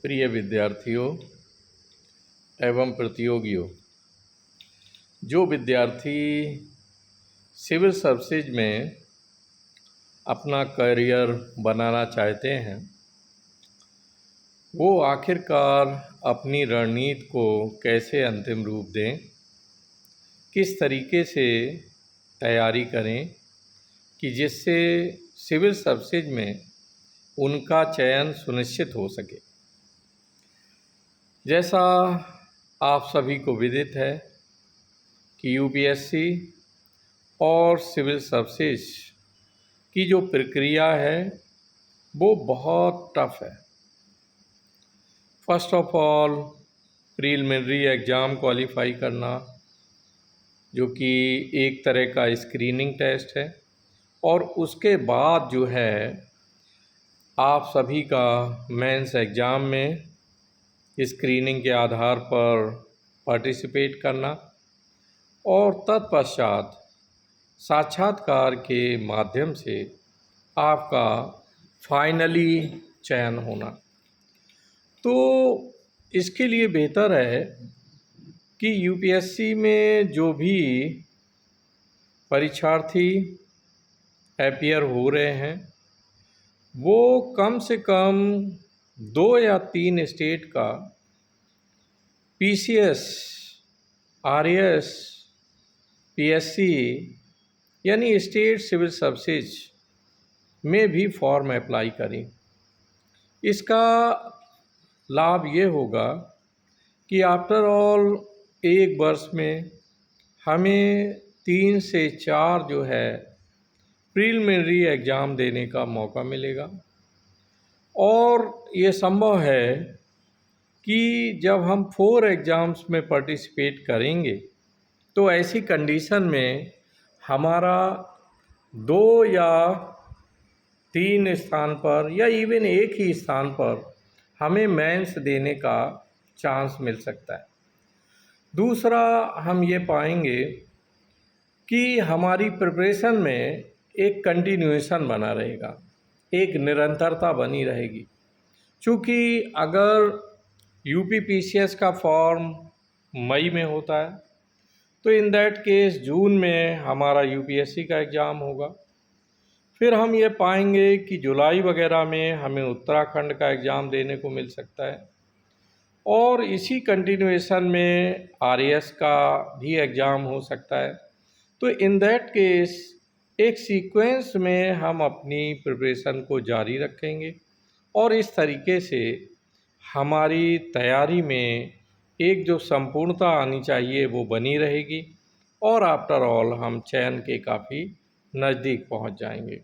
प्रिय विद्यार्थियों एवं प्रतियोगियों, जो विद्यार्थी सिविल सर्विसेज में अपना करियर बनाना चाहते हैं वो आखिरकार अपनी रणनीति को कैसे अंतिम रूप दें, किस तरीके से तैयारी करें कि जिससे सिविल सर्विसेज में उनका चयन सुनिश्चित हो सके। जैसा आप सभी को विदित है कि यूपीएससी और सिविल सर्विसेज की जो प्रक्रिया है वो बहुत टफ है। First of all preliminary exam qualify करना, जो कि एक तरह का स्क्रीनिंग टेस्ट है, और उसके बाद जो है आप सभी का मेंस एग्ज़ाम में स्क्रीनिंग के आधार पर पार्टिसिपेट करना और तत्पश्चात साक्षात्कार के माध्यम से आपका फाइनली चयन होना। तो इसके लिए बेहतर है कि यूपीएससी में जो भी परीक्षार्थी अपीयर हो रहे हैं वो कम से कम 2 या 3 स्टेट का पीसीएस, आरएएस, पीएससी यानी स्टेट सिविल सर्विसेज में भी फॉर्म अप्लाई करें। इसका लाभ ये होगा कि आफ्टर ऑल एक वर्ष में हमें 3 से 4 जो है प्रीलिमिनरी एग्ज़ाम देने का मौका मिलेगा, और ये संभव है कि जब हम 4 एग्ज़ाम्स में पार्टिसिपेट करेंगे तो ऐसी कंडीशन में हमारा 2 या 3 स्थान पर या इवन एक ही स्थान पर हमें मेंस देने का चांस मिल सकता है। दूसरा, हम ये पाएंगे कि हमारी प्रिपरेशन में एक कंटिन्यूएशन बना रहेगा, एक निरंतरता बनी रहेगी। चूँकि अगर यूपीपीसीएस का फॉर्म मई में होता है तो इन दैट केस जून में हमारा यूपीएससी का एग्ज़ाम होगा। फिर हम ये पाएंगे कि जुलाई वगैरह में हमें उत्तराखंड का एग्ज़ाम देने को मिल सकता है, और इसी कंटिन्यूएशन में आरएएस का भी एग्ज़ाम हो सकता है। तो इन दैट केस एक सीक्वेंस में हम अपनी प्रिपरेशन को जारी रखेंगे और इस तरीके से हमारी तैयारी में एक जो संपूर्णता आनी चाहिए वो बनी रहेगी, और आफ्टर ऑल हम चयन के काफ़ी नज़दीक पहुंच जाएंगे।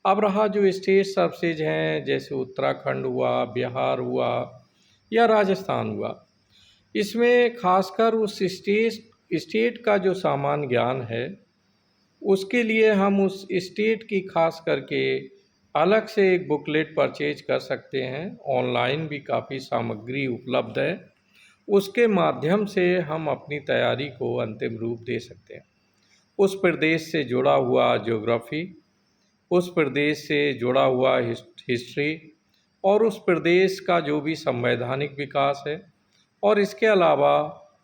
अब रहा जो स्टेट सर्विसेज हैं, जैसे उत्तराखंड हुआ, बिहार हुआ या राजस्थान हुआ, इसमें खासकर उस स्टेट का जो सामान्य ज्ञान है उसके लिए हम उस स्टेट की खास करके अलग से एक बुकलेट परचेज कर सकते हैं। ऑनलाइन भी काफ़ी सामग्री उपलब्ध है, उसके माध्यम से हम अपनी तैयारी को अंतिम रूप दे सकते हैं। उस प्रदेश से जुड़ा हुआ ज्योग्राफी, उस प्रदेश से जुड़ा हुआ हिस्ट्री और उस प्रदेश का जो भी संवैधानिक विकास है, और इसके अलावा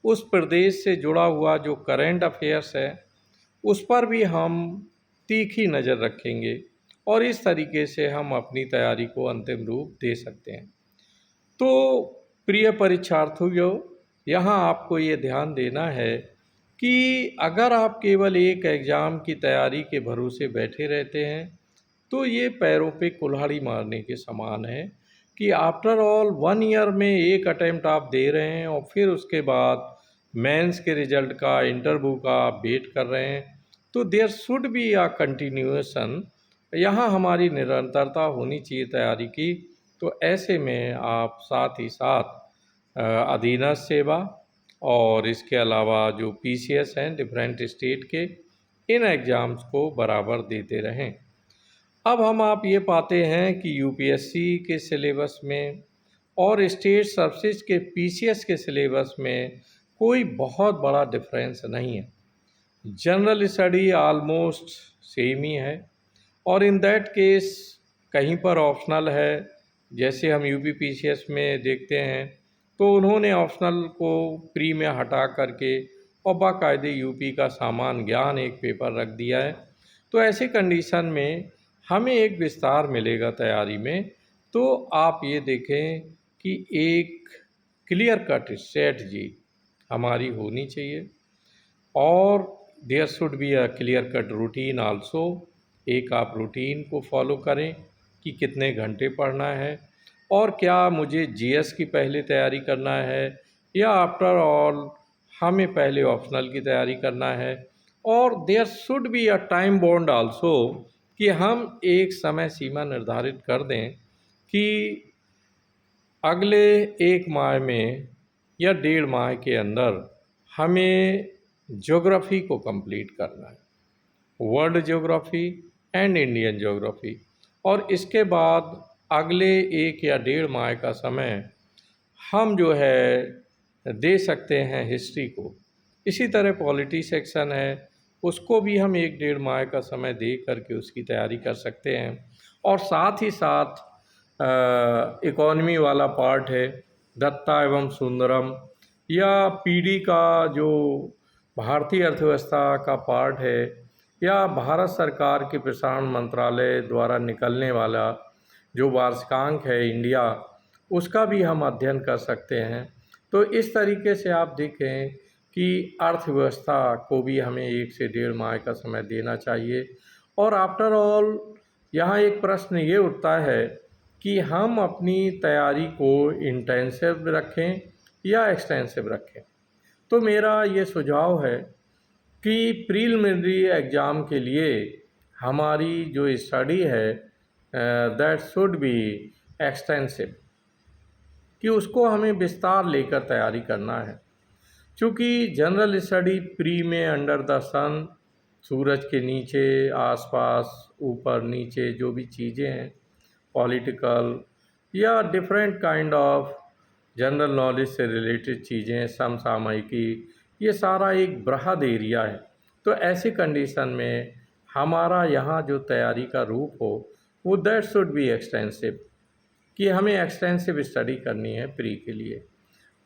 उस प्रदेश से जुड़ा हुआ जो करंट अफेयर्स है उस पर भी हम तीखी नज़र रखेंगे, और इस तरीके से हम अपनी तैयारी को अंतिम रूप दे सकते हैं। तो प्रिय परीक्षार्थियों, यहाँ आपको ये ध्यान देना है कि अगर आप केवल एक एग्ज़ाम की तैयारी के भरोसे बैठे रहते हैं तो ये पैरों पे कुल्हाड़ी मारने के समान है कि आफ्टर ऑल 1 ईयर में एक अटेम्प्ट आप दे रहे हैं और फिर उसके बाद मेंस के रिजल्ट का, इंटरव्यू का आप वेट कर रहे हैं। तो there should be a continuation, यहाँ हमारी निरंतरता होनी चाहिए तैयारी की। तो ऐसे में आप साथ ही साथ अधीनस्थ सेवा और इसके अलावा जो पीसीएस हैं डिफरेंट स्टेट के, इन एग्ज़ाम्स को बराबर देते रहें। अब आप ये पाते हैं कि यूपीएससी के सिलेबस में और स्टेट सर्विसेज के पीसीएस के सिलेबस में कोई बहुत बड़ा डिफरेंस नहीं है। जनरल स्टडी आलमोस्ट सेम ही है, और इन दैट केस कहीं पर ऑप्शनल है, जैसे हम यूपीपीसीएस में देखते हैं, तो उन्होंने ऑप्शनल को प्री में हटा करके और बाकायदे यूपी का सामान्य ज्ञान एक पेपर रख दिया है। तो ऐसी कंडीशन में हमें एक विस्तार मिलेगा तैयारी में। तो आप ये देखें कि एक क्लियर कट स्ट्रेटजी हमारी होनी चाहिए और there should be a clear cut routine also. एक आप रूटीन को फॉलो करें कि कितने घंटे पढ़ना है और क्या मुझे जीएस की पहले तैयारी करना है या आफ्टर ऑल हमें पहले ऑप्शनल की तैयारी करना है। और there should be a time bond also कि हम एक समय सीमा निर्धारित कर दें कि अगले 1 माह में या 1.5 माह के अंदर हमें ज्योग्राफी को कंप्लीट करना है, world geography and Indian geography. और इसके बाद अगले 1 या 1.5 माह का समय हम जो है दे सकते हैं हिस्ट्री को। इसी तरह पॉलिटी सेक्शन है, उसको भी हम 1-1.5 माह का समय दे करके उसकी तैयारी कर सकते हैं। और साथ ही साथ इकॉनमी वाला पार्ट है, दत्ता एवं सुंदरम, या पीडी का जो भारतीय अर्थव्यवस्था का पार्ट है, या भारत सरकार के प्रसारण मंत्रालय द्वारा निकलने वाला जो वार्षिकांक है इंडिया, उसका भी हम अध्ययन कर सकते हैं। तो इस तरीके से आप देखें कि अर्थव्यवस्था को भी हमें 1 से 1.5 माह का समय देना चाहिए। और आफ्टर ऑल यहाँ एक प्रश्न ये उठता है कि हम अपनी तैयारी को इंटेंसिव रखें या एक्सटेंसिव रखें। तो मेरा ये सुझाव है कि प्रीलिमिनरी एग्ज़ाम के लिए हमारी जो स्टडी है दैट शुड बी एक्सटेंसिव, कि उसको हमें विस्तार लेकर तैयारी करना है। क्योंकि जनरल स्टडी प्री में अंडर द सन, सूरज के नीचे, आसपास, ऊपर नीचे जो भी चीज़ें हैं, पॉलिटिकल या different kind of general knowledge से रिलेटेड चीज़ें, समसामयिकी, ये सारा एक बृहद एरिया है। तो ऐसी कंडीशन में हमारा यहाँ जो तैयारी का रूप हो वो दैट शुड बी एक्सटेंसिव, कि हमें एक्सटेंसिव स्टडी करनी है प्री के लिए।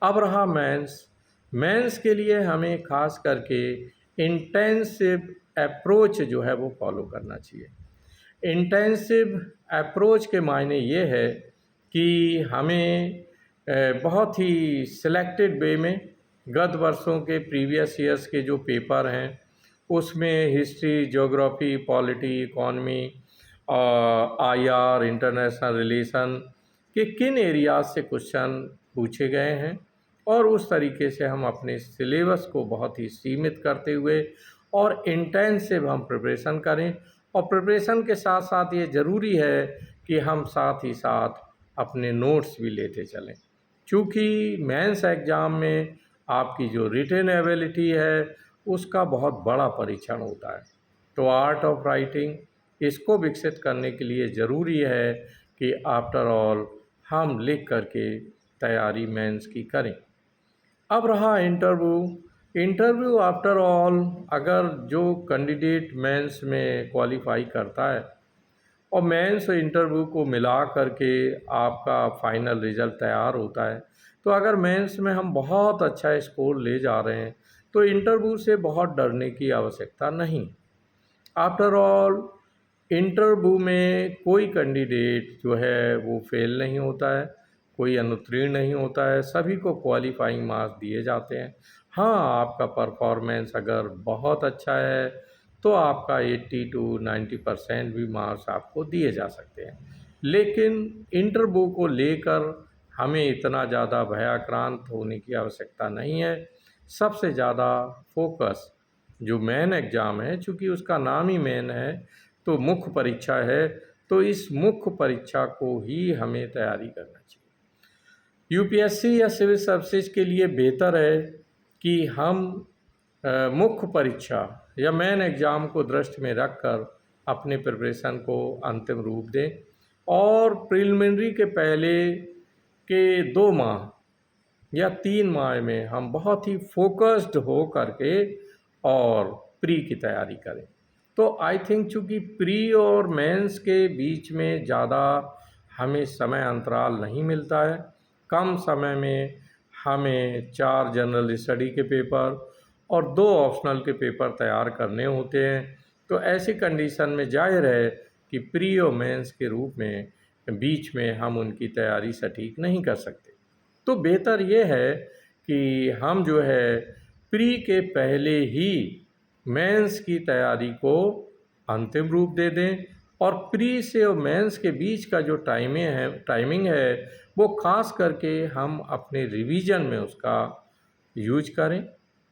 अब रहा मेंस के लिए हमें खास करके इंटेंसिव अप्रोच जो है वो फॉलो करना चाहिए। इंटेंसिव अप्रोच के मायने ये है कि हमें बहुत ही सिलेक्टेड वे में गत वर्षों के प्रीवियस ईयर्स के जो पेपर हैं उसमें history, geography, polity, economy, IR, international relation के किन एरियाज से क्वेश्चन पूछे गए हैं, और उस तरीके से हम अपने सिलेबस को बहुत ही सीमित करते हुए और इंटेंसिव हम प्रिपरेशन करें। और प्रिपरेशन के साथ साथ ये ज़रूरी है कि हम साथ ही साथ अपने नोट्स भी लेते चलें, क्योंकि मेंस एग्ज़ाम में आपकी जो रिटन एबिलिटी है उसका बहुत बड़ा परीक्षण होता है। तो आर्ट ऑफ राइटिंग, इसको विकसित करने के लिए ज़रूरी है कि आफ्टर ऑल हम लिख करके तैयारी मेंस की करें। अब रहा इंटरव्यू आफ्टर ऑल, अगर जो कैंडिडेट मेंस में क्वालिफाई करता है और मेंस और इंटरव्यू को मिला करके आपका फाइनल रिज़ल्ट तैयार होता है, तो अगर मेंस में हम बहुत अच्छा स्कोर ले जा रहे हैं तो इंटरव्यू से बहुत डरने की आवश्यकता नहीं। आफ्टर ऑल इंटरव्यू में कोई कैंडिडेट जो है वो फेल नहीं होता है, कोई अनुत्तीर्ण नहीं होता है, सभी को क्वालिफाइंग मार्क्स दिए जाते हैं। हाँ, आपका परफॉर्मेंस अगर बहुत अच्छा है तो आपका 80 to 90% भी मार्क्स आपको दिए जा सकते हैं। लेकिन इंटरव्यू को लेकर हमें इतना ज़्यादा भयाक्रांत होने की आवश्यकता नहीं है। सबसे ज़्यादा फोकस जो मेन एग्ज़ाम है, चूँकि उसका नाम ही मेन है, तो मुख्य परीक्षा है, तो इस मुख्य परीक्षा को ही हमें तैयारी करना चाहिए। यूपीएससी या सिविल सर्विसेज के लिए बेहतर है कि हम मुख्य परीक्षा या मेन एग्ज़ाम को दृष्टि में रखकर अपने प्रिपरेशन को अंतिम रूप दें, और प्रिलिमिनरी के पहले के 2 माह या 3 माह में हम बहुत ही फोकस्ड हो करके और प्री की तैयारी करें। तो आई थिंक चूँकि प्री और मेंस के बीच में ज़्यादा हमें समय अंतराल नहीं मिलता है। कम समय में हमें 4 जनरल स्टडी के पेपर और 2 ऑप्शनल के पेपर तैयार करने होते हैं। तो ऐसी कंडीशन में जाहिर है कि प्री और मेंस के रूप में बीच में हम उनकी तैयारी सटीक नहीं कर सकते। तो बेहतर ये है कि हम जो है प्री के पहले ही मेंस की तैयारी को अंतिम रूप दे दें, और प्री से और मेंस के बीच का जो टाइमिंग है वो ख़ास करके हम अपने रिवीजन में उसका यूज करें,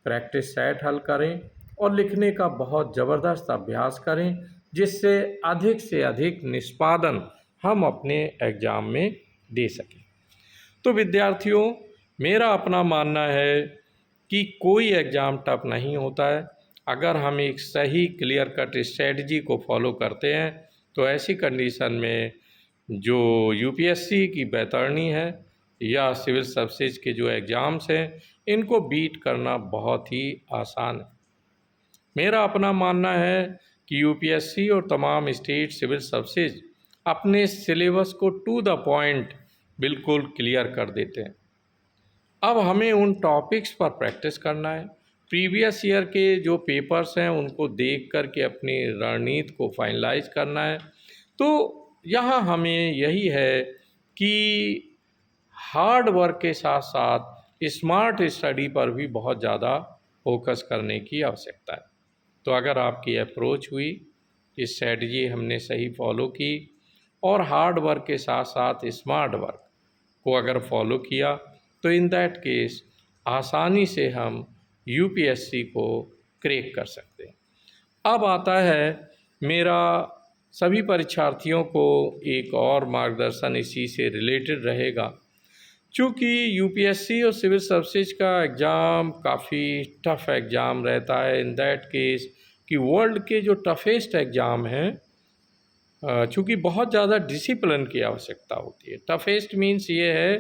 प्रैक्टिस सेट हल करें और लिखने का बहुत ज़बरदस्त अभ्यास करें, जिससे अधिक से अधिक निष्पादन हम अपने एग्ज़ाम में दे सकें। तो विद्यार्थियों, मेरा अपना मानना है कि कोई एग्ज़ाम टफ नहीं होता है। अगर हम एक सही क्लियर कट स्ट्रेटजी को फॉलो करते हैं तो ऐसी कंडीशन में जो यूपीएससी की बैतरणी है या सिविल सर्विसेज के जो एग्ज़ाम्स हैं, इनको बीट करना बहुत ही आसान है। मेरा अपना मानना है कि यूपीएससी और तमाम स्टेट सिविल सर्विसेज अपने सिलेबस को टू द पॉइंट बिल्कुल क्लियर कर देते हैं। अब हमें उन टॉपिक्स पर प्रैक्टिस करना है। प्रीवियस ईयर के जो पेपर्स हैं उनको देख कर के अपनी रणनीति को फाइनलाइज करना है। तो यहाँ हमें यही है कि हार्ड वर्क के साथ साथ स्मार्ट स्टडी पर भी बहुत ज़्यादा फोकस करने की आवश्यकता है। तो अगर आपकी अप्रोच हुई, स्ट्रेटजी हमने सही फॉलो की और हार्ड वर्क के साथ साथ स्मार्ट वर्क को अगर फॉलो किया, तो इन दैट केस आसानी से हम यूपीएससी को क्रैक कर सकते हैं। अब आता है मेरा सभी परीक्षार्थियों को एक और मार्गदर्शन इसी से रिलेटेड रहेगा। चूँकि यूपीएससी और सिविल सर्विसेज का एग्ज़ाम काफ़ी टफ एग्ज़ाम रहता है, इन दैट केस कि वर्ल्ड के जो टफेस्ट एग्ज़ाम हैं, चूँकि बहुत ज़्यादा डिसिप्लिन की आवश्यकता होती है। टफेस्ट मीन्स ये है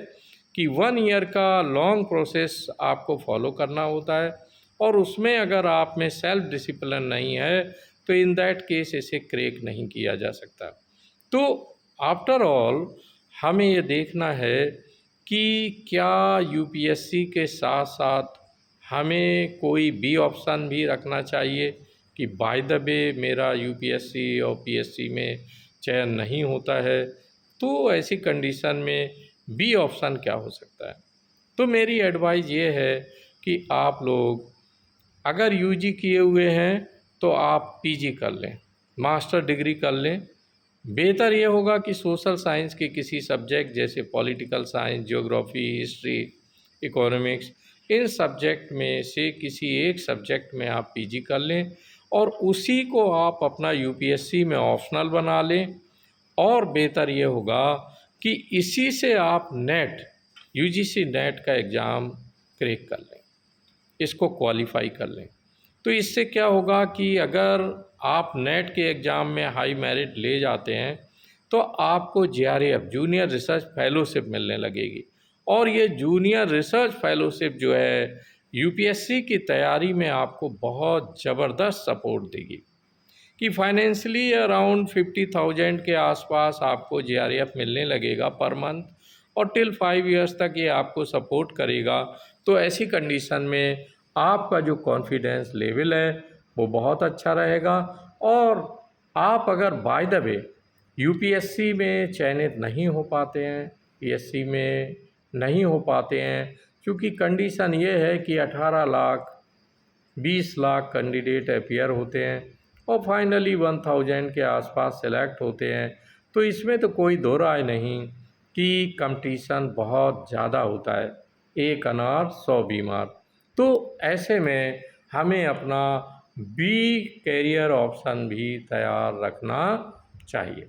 कि 1 ईयर का लॉन्ग प्रोसेस आपको फॉलो करना होता है, और उसमें अगर आप में सेल्फ डिसिप्लिन नहीं है तो इन दैट केस इसे क्रैक नहीं किया जा सकता। तो आफ्टर ऑल हमें ये देखना है कि क्या यूपीएससी के साथ साथ हमें कोई बी ऑप्शन भी रखना चाहिए कि बाय द वे मेरा यूपीएससी और पीएससी में चयन नहीं होता है, तो ऐसी कंडीशन में बी ऑप्शन क्या हो सकता है। तो मेरी एडवाइस ये है कि आप लोग अगर यूजी किए हुए हैं तो आप पीजी कर लें, मास्टर डिग्री कर लें। बेहतर ये होगा कि सोशल साइंस के किसी सब्जेक्ट जैसे political science, geography, history, economics, इन सब्जेक्ट में से किसी एक सब्जेक्ट में आप पीजी कर लें और उसी को आप अपना यूपीएससी में ऑप्शनल बना लें। और बेहतर ये होगा कि इसी से आप नेट, यूजीसी नेट का एग्ज़ाम क्रैक कर लें, इसको क्वालिफाई कर लें। तो इससे क्या होगा कि अगर आप नेट के एग्ज़ाम में हाई मेरिट ले जाते हैं तो आपको जेआरएफ, जूनियर रिसर्च फेलोशिप मिलने लगेगी, और ये जूनियर रिसर्च फेलोशिप जो है यूपीएससी की तैयारी में आपको बहुत ज़बरदस्त सपोर्ट देगी कि फाइनेंशियली अराउंड 50,000 के आसपास आपको जेआरएफ मिलने लगेगा पर मंथ, और टिल 5 इयर्स तक ये आपको सपोर्ट करेगा। तो ऐसी कंडीशन में आपका जो कॉन्फिडेंस लेवल है वो बहुत अच्छा रहेगा। और आप अगर बाय द वे यूपीएससी में चयनित नहीं हो पाते हैं, पीएससी में नहीं हो पाते हैं, क्योंकि कंडीशन ये है कि 18 लाख 20 लाख कैंडिडेट अपीयर होते हैं और फाइनली 1000 के आसपास सेलेक्ट होते हैं, तो इसमें तो कोई दो राय नहीं कि कंपटीशन बहुत ज़्यादा होता है, एक अनार 100 बीमार। तो ऐसे में हमें अपना बी कैरियर ऑप्शन भी तैयार रखना चाहिए।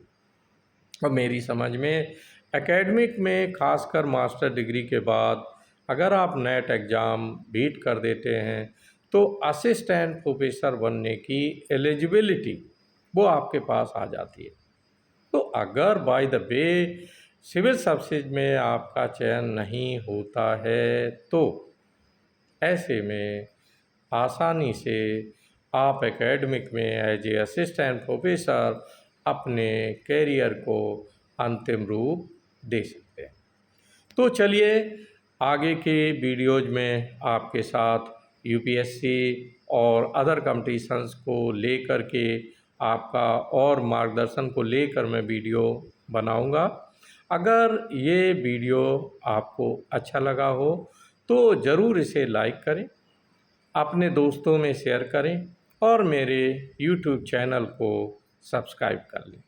और मेरी समझ में एकेडमिक में ख़ासकर मास्टर डिग्री के बाद अगर आप नेट एग्ज़ाम बीट कर देते हैं तो असिस्टेंट प्रोफेसर बनने की एलिजिबिलिटी वो आपके पास आ जाती है। तो अगर by the way civil services में आपका चयन नहीं होता है तो ऐसे में आसानी से आप एकेडमिक में एज ए असिस्टेंट प्रोफेसर अपने कैरियर को अंतिम रूप दे सकते हैं। तो चलिए आगे के वीडियोज़ में आपके साथ यूपीएससी और अदर कॉम्पिटिशन्स को लेकर के आपका और मार्गदर्शन को लेकर मैं वीडियो बनाऊंगा। अगर ये वीडियो आपको अच्छा लगा हो तो ज़रूर इसे लाइक करें, अपने दोस्तों में शेयर करें और मेरे यूट्यूब चैनल को सब्सक्राइब कर लें।